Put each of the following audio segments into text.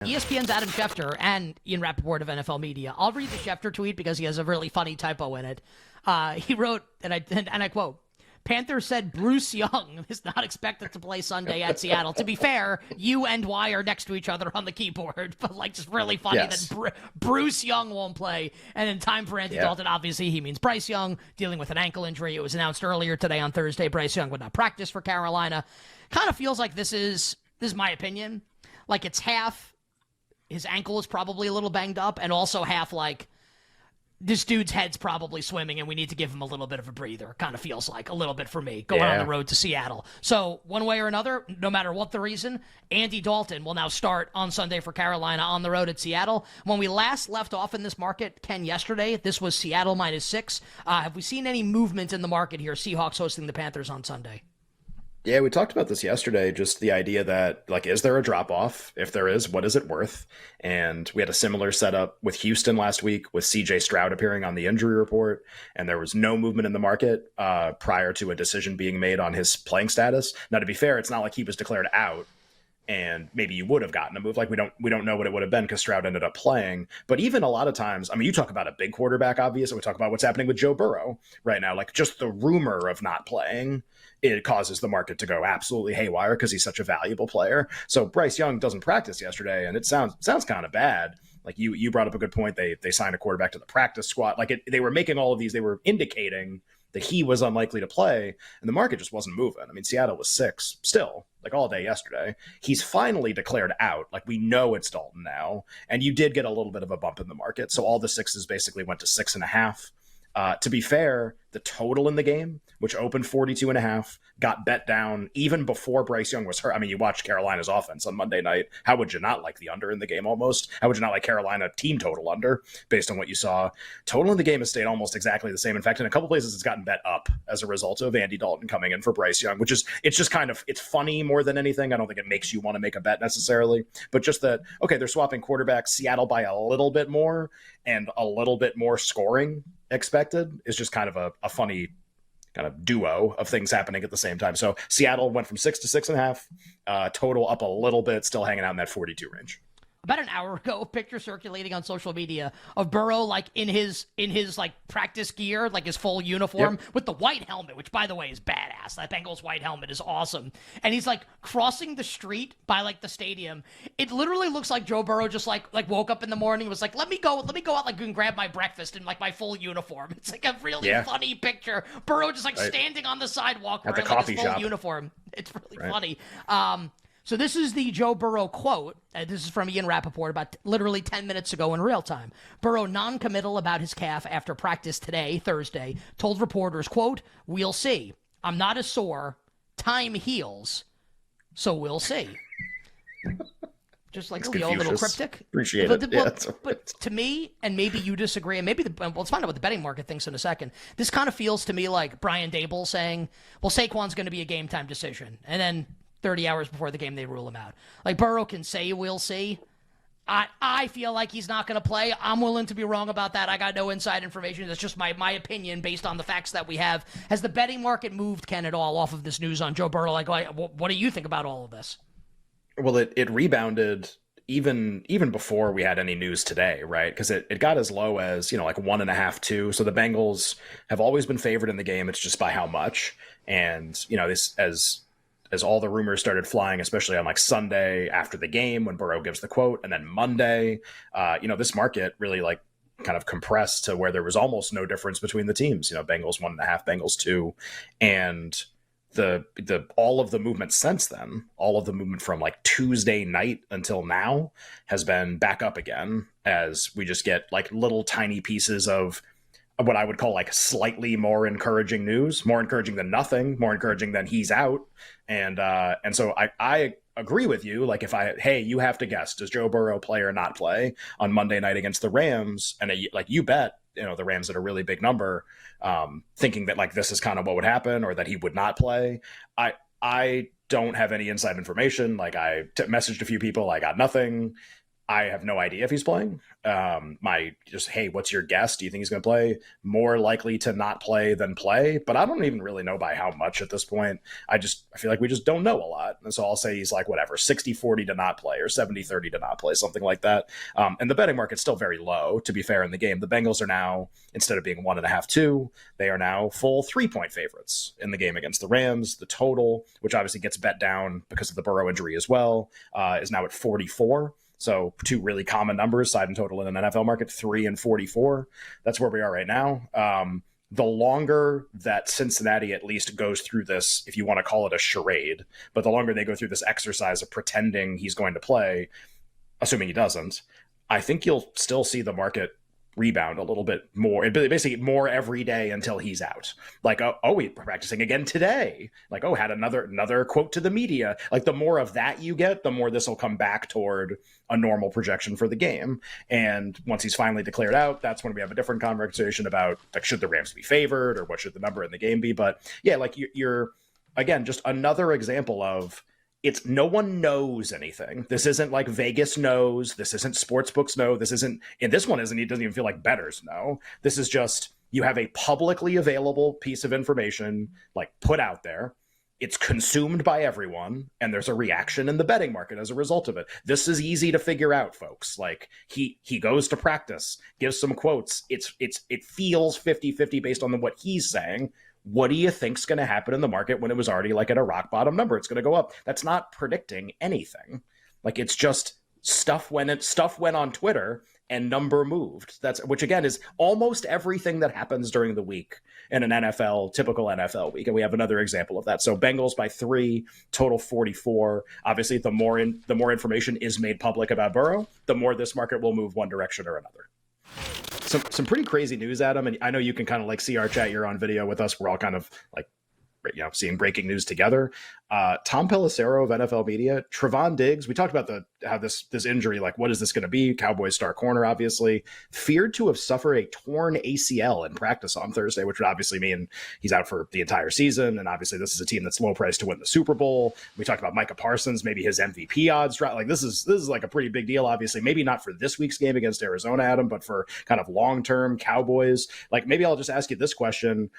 ESPN's Adam Schefter and Ian Rappaport of NFL Media. I'll read the Schefter tweet because he has a really funny typo in it. He wrote, and I quote, Panthers said Bruce Young is not expected to play Sunday at Seattle. To be fair, you and Y are next to each other on the keyboard, but just really funny that Bruce Young won't play. And in time for Andy Dalton, obviously he means Bryce Young dealing with an ankle injury. It was announced earlier today on Thursday Bryce Young would not practice for Carolina. Kind of feels like this is my opinion. Like it's half his ankle is probably a little banged up, and also half like this dude's head's probably swimming and we need to give him a little bit of a breather. Kind of feels like a little bit for me going on the road to Seattle. So one way or another, no matter what the reason, Andy Dalton will now start on Sunday for Carolina on the road at Seattle. When we last left off in this market, Ken, yesterday, this was Seattle -6. Have we seen any movement in the market here? Seahawks hosting the Panthers on Sunday. Yeah, we talked about this yesterday, just the idea that, like, is there a drop-off? If there is, what is it worth? And we had a similar setup with Houston last week with CJ Stroud appearing on the injury report, and there was no movement in the market prior to a decision being made on his playing status. Now, to be fair, it's not like he was declared out, and maybe you would have gotten a move. Like, we don't know what it would have been because Stroud ended up playing. But even a lot of times, I mean, you talk about a big quarterback, obviously. We talk about what's happening with Joe Burrow right now. Like, just the rumor of not playing, it causes the market to go absolutely haywire because he's such a valuable player. So Bryce Young doesn't practice yesterday, and it sounds kind of bad. Like you brought up a good point. They signed a quarterback to the practice squad. Like they were making all of these. They were indicating that he was unlikely to play, and the market just wasn't moving. I mean, Seattle was 6 still, like all day yesterday. He's finally declared out. Like we know it's Dalton now, and you did get a little bit of a bump in the market. So all the 6s basically went to 6.5. To be fair, the total in the game, which opened 42.5, got bet down even before Bryce Young was hurt. I mean, you watched Carolina's offense on Monday night. How would you not like the under in the game almost? How would you not like Carolina team total under based on what you saw? Total in the game has stayed almost exactly the same. In fact, in a couple places, it's gotten bet up as a result of Andy Dalton coming in for Bryce Young, which is, it's just kind of, it's funny more than anything. I don't think it makes you want to make a bet necessarily, but just that, okay, they're swapping quarterbacks, Seattle by a little bit more and a little bit more scoring expected is just kind of a funny kind of duo of things happening at the same time. So Seattle went from 6 to 6.5, total up a little bit, still hanging out in that 42 range. About an hour ago, a picture circulating on social media of Burrow like in his like practice gear, like his full uniform with the white helmet, which by the way is badass. That Bengals white helmet is awesome. And he's like crossing the street by like the stadium. It literally looks like Joe Burrow just like woke up in the morning and was like, let me go out like and grab my breakfast in like my full uniform. It's like a really funny picture. Burrow just like standing on the sidewalk at the wearing coffee like his full shop uniform. It's really funny. So this is the Joe Burrow quote. This is from Ian Rappaport about literally 10 minutes ago in real time. Burrow non-committal about his calf after practice today, Thursday, told reporters, quote, "We'll see. I'm not as sore. Time heals. So we'll see." Just like a little cryptic. Appreciate it. But to me, and maybe you disagree, and maybe let's find out what the betting market thinks in a second. This kind of feels to me like Brian Dable saying, well, Saquon's going to be a game time decision. And then 30 hours before the game, they rule him out. Like, Burrow can say, we'll see. I feel like he's not going to play. I'm willing to be wrong about that. I got no inside information. That's just my opinion based on the facts that we have. Has the betting market moved, Ken, at all off of this news on Joe Burrow? Like, what do you think about all of this? Well, it rebounded even before we had any news today, right? Because it got as low as, like 1.5, 2. So the Bengals have always been favored in the game. It's just by how much. And, this as all the rumors started flying, especially on like Sunday after the game when Burrow gives the quote, and then Monday, this market really like kind of compressed to where there was almost no difference between the teams. Bengals 1.5, Bengals 2, and the all of the movement since then, all of the movement from like Tuesday night until now has been back up again as we just get like little tiny pieces of what I would call like slightly more encouraging news, more encouraging than nothing, more encouraging than he's out. And so I agree with you. Like you have to guess, does Joe Burrow play or not play on Monday night against the Rams? And you bet, the Rams at a really big number, thinking that like this is kind of what would happen or that he would not play. I don't have any inside information. Like I messaged a few people. I got nothing. I have no idea if he's playing. Hey, what's your guess? Do you think he's going to play? More likely to not play than play, but I don't even really know by how much at this point. I feel like we just don't know a lot. And so I'll say he's like, whatever, 60-40 to not play or 70-30 to not play, something like that. And the betting market's still very low, to be fair, in the game. The Bengals are now, instead of being 1.5, 2, they are now full 3-point favorites in the game against the Rams. The total, which obviously gets bet down because of the Burrow injury as well, is now at 44. So two really common numbers, side and total in an NFL market, 3 and 44. That's where we are right now. The longer that Cincinnati at least goes through this, if you want to call it a charade, but the longer they go through this exercise of pretending he's going to play, assuming he doesn't, I think you'll still see the market rebound a little bit more, basically more every day until he's out. Like, oh, we're practicing again today. Like, oh, had another quote to the media. Like, the more of that you get, the more this will come back toward a normal projection for the game. And once he's finally declared out, that's when we have a different conversation about, like, should the Rams be favored or what should the number in the game be? But yeah, like you're again, just another example of, it's no one knows anything. This isn't like Vegas knows. This isn't sportsbooks know. This isn't, and this one isn't, it doesn't even feel like bettors know. This is just, you have a publicly available piece of information, like, put out there. It's consumed by everyone, and there's a reaction in the betting market as a result of it. This is easy to figure out, folks. Like, he goes to practice, gives some quotes. It feels 50-50 based on what he's saying. What do you think's going to happen in the market when it was already like at a rock bottom number? It's going to go up. That's not predicting anything. Like, it's just stuff went on Twitter and number moved. Which again is almost everything that happens during the week in an typical NFL week. And we have another example of that. So Bengals by 3, total 44. Obviously, the more information is made public about Burrow, the more this market will move one direction or another. Some pretty crazy news, Adam, and I know you can kind of like see our chat. You're on video with us. We're all kind of like, seeing breaking news together. Tom Pelissero of NFL Media, Trevon Diggs. We talked about how this injury, like, what is this going to be? Cowboys star corner, obviously, feared to have suffered a torn ACL in practice on Thursday, which would obviously mean he's out for the entire season. And obviously, this is a team that's low priced to win the Super Bowl. We talked about Micah Parsons, maybe his MVP odds drop. Like, this is like a pretty big deal. Obviously, maybe not for this week's game against Arizona, Adam, but for kind of long term Cowboys. Like, maybe I'll just ask you this question.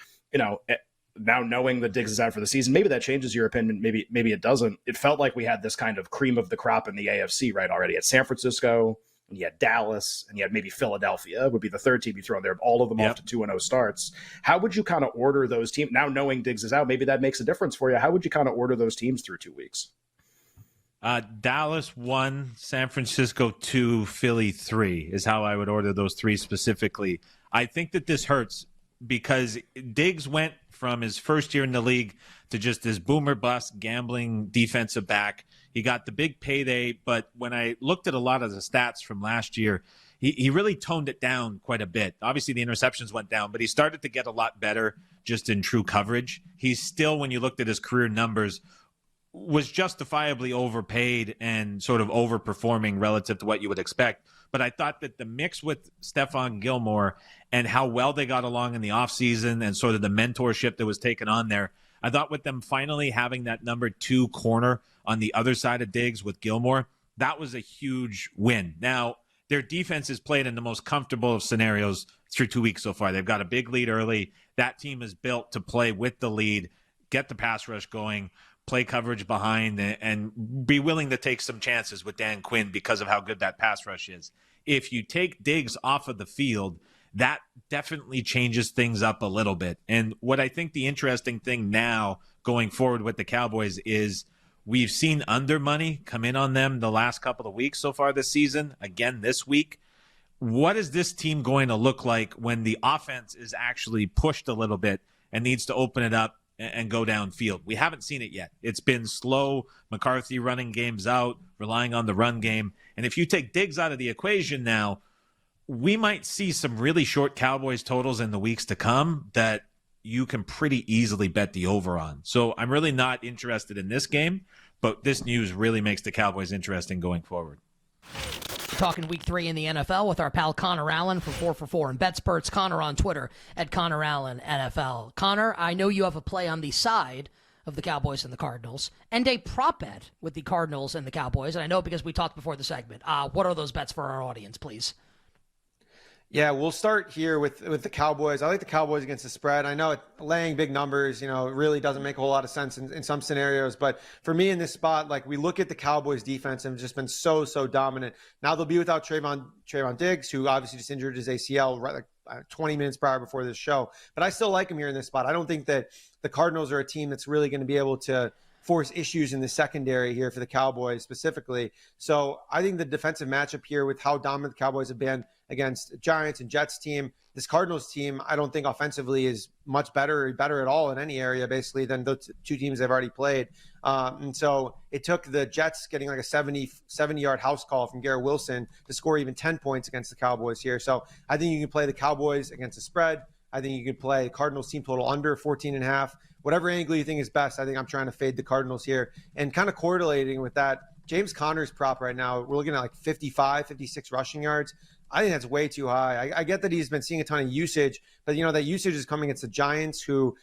Now knowing that Diggs is out for the season, maybe that changes your opinion. Maybe it doesn't. It felt like we had this kind of cream of the crop in the AFC, right? Already at San Francisco, and you had Dallas, and you had maybe Philadelphia would be the third team you throw in there. All of them off to 2-0 starts. How would you kind of order those teams? Now knowing Diggs is out, maybe that makes a difference for you. How would you kind of order those teams through 2 weeks? Dallas 1, San Francisco 2, Philly 3 is how I would order those 3 specifically. I think that this hurts because Diggs went from his first year in the league to just this boomer bust gambling defensive back. He got the big payday, but when I looked at a lot of the stats from last year, he really toned it down quite a bit. Obviously, the interceptions went down, but he started to get a lot better just in true coverage. He's still, when you looked at his career numbers, was justifiably overpaid and sort of overperforming relative to what you would expect. But I thought that the mix with Stephon Gilmore and how well they got along in the offseason and sort of the mentorship that was taken on there, I thought with them finally having that number 2 corner on the other side of Diggs with Gilmore, that was a huge win. Now, their defense is played in the most comfortable of scenarios through 2 weeks so far. They've got a big lead early. That team is built to play with the lead, get the pass rush going, play coverage behind, and be willing to take some chances with Dan Quinn because of how good that pass rush is. If you take Diggs off of the field, that definitely changes things up a little bit. And what I think the interesting thing now going forward with the Cowboys is we've seen under money come in on them the last couple of weeks so far this season, again this week. What is this team going to look like when the offense is actually pushed a little bit and needs to open it up and go downfield? We haven't seen it yet. It's been slow, McCarthy running games out, relying on the run game. And if you take Diggs out of the equation now, we might see some really short Cowboys totals in the weeks to come that you can pretty easily bet the over on. So I'm really not interested in this game, but this news really makes the Cowboys interesting going forward. Talking week 3 in the NFL with our pal Connor Allen from 4 for 4 and BetSperts. Connor on Twitter at Connor Allen NFL. Connor, I know you have a play on the side of the Cowboys and the Cardinals, and a prop bet with the Cardinals and the Cowboys. And I know because we talked before the segment. What are those bets for our audience, please? Yeah, we'll start here with the Cowboys. I like the Cowboys against the spread. I know laying big numbers, really doesn't make a whole lot of sense in some scenarios. But for me in this spot, like we look at the Cowboys defense and just been so dominant. Now they'll be without Trayvon Diggs, who obviously just injured his ACL right 20 minutes prior before this show. But I still like him here in this spot. I don't think that the Cardinals are a team that's really going to be able to force issues in the secondary here for the Cowboys specifically. So I think the defensive matchup here with how dominant the Cowboys have been against Giants and Jets team, this Cardinals team, I don't think offensively is much better at all in any area basically than the two teams they've already played. And so it took the Jets getting like a 70-yard house call from Garrett Wilson to score even 10 points against the Cowboys here. So I think you can play the Cowboys against the spread. I think you can play Cardinals team total under 14.5. Whatever angle you think is best, I think I'm trying to fade the Cardinals here. And kind of correlating with that, James Conner's prop right now, we're looking at like 55, 56 rushing yards. I think that's way too high. I get that he's been seeing a ton of usage, but that usage is coming against the Giants who,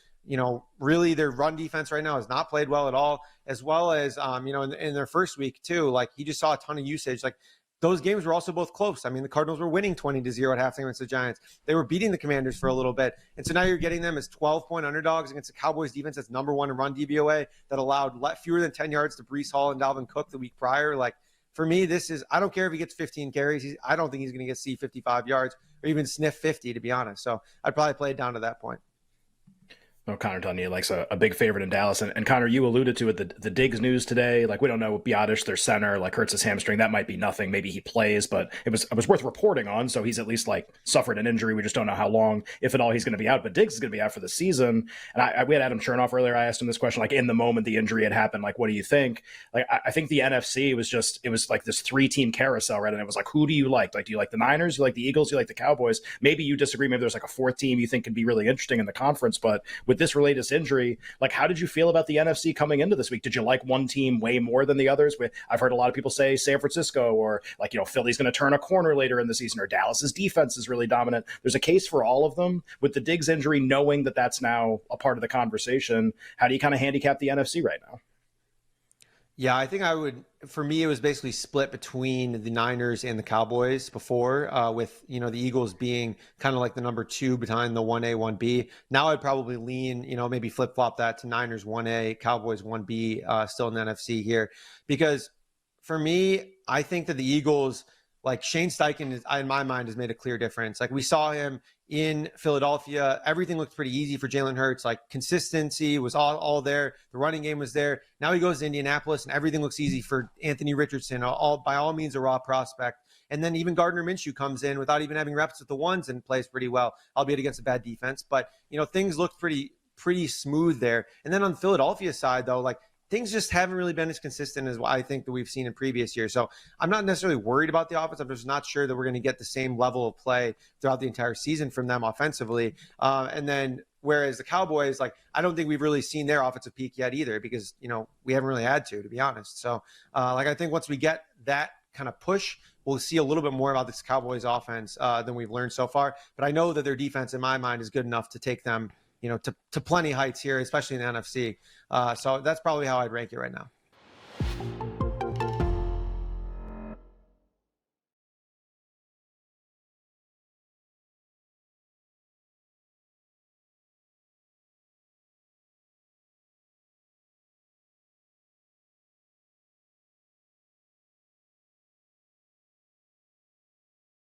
really their run defense right now has not played well at all, as well as, in their first week too, like he just saw a ton of usage. Like those games were also both close. I mean, the Cardinals were winning 20-0 at halftime against the Giants. They were beating the Commanders for a little bit. And so now you're getting them as 12-point underdogs against the Cowboys defense that's number one in run DVOA that allowed fewer than 10 yards to Breece Hall and Dalvin Cook the week prior. Like for me, I don't care if he gets 15 carries. I don't think he's going to get 55 yards or even sniff 50, to be honest. So I'd probably play it down to that point. Oh, Connor telling you likes a big favorite in Dallas. And Connor, you alluded to it, the Diggs news today. Like, we don't know Biotish, their center, like hurts his hamstring. That might be nothing. Maybe he plays, but it was worth reporting on. So he's at least like suffered an injury. We just don't know how long, if at all, he's going to be out. But Diggs is going to be out for the season. And we had Adam Chernoff earlier. I asked him this question, like in the moment the injury had happened, like, what do you think? Like, I think the NFC was like this 3-team carousel, right? And it was like, who do you like? Like, do you like the Niners? Do you like the Eagles? Do you like the Cowboys? Maybe you disagree. Maybe there's like a fourth team you think could be really interesting in the conference. But with this latest injury, like, how did you feel about the NFC coming into this week? Did you like one team way more than the others? I've heard a lot of people say San Francisco, or like, Philly's going to turn a corner later in the season, or Dallas's defense is really dominant. There's a case for all of them. With the Diggs injury, knowing that that's now a part of the conversation, how do you kind of handicap the NFC right now? Yeah, I think for me, it was basically split between the Niners and the Cowboys before, with, the Eagles being kind of like the number 2 behind the 1A, 1B. Now I'd probably lean, maybe flip-flop that to Niners 1A, Cowboys 1B, still in the NFC here. Because for me, I think that the Eagles, like Shane Steichen, in my mind, has made a clear difference. Like we saw him in Philadelphia, everything looked pretty easy for Jalen Hurts. Like consistency was all there. The running game was there. Now he goes to Indianapolis and everything looks easy for Anthony Richardson, by all means a raw prospect. And then even Gardner Minshew comes in without even having reps with the ones and plays pretty well, albeit against a bad defense. But, things looked pretty smooth there. And then on Philadelphia's side, though, like things just haven't really been as consistent as what I think that we've seen in previous years. So I'm not necessarily worried about the offense. I'm just not sure that we're going to get the same level of play throughout the entire season from them offensively. And then whereas the Cowboys, like, I don't think we've really seen their offensive peak yet either because, we haven't really had to be honest. So I think once we get that kind of push, we'll see a little bit more about this Cowboys offense than we've learned so far. But I know that their defense, in my mind, is good enough to take them to plenty heights here, especially in the NFC. So that's probably how I'd rank it right now.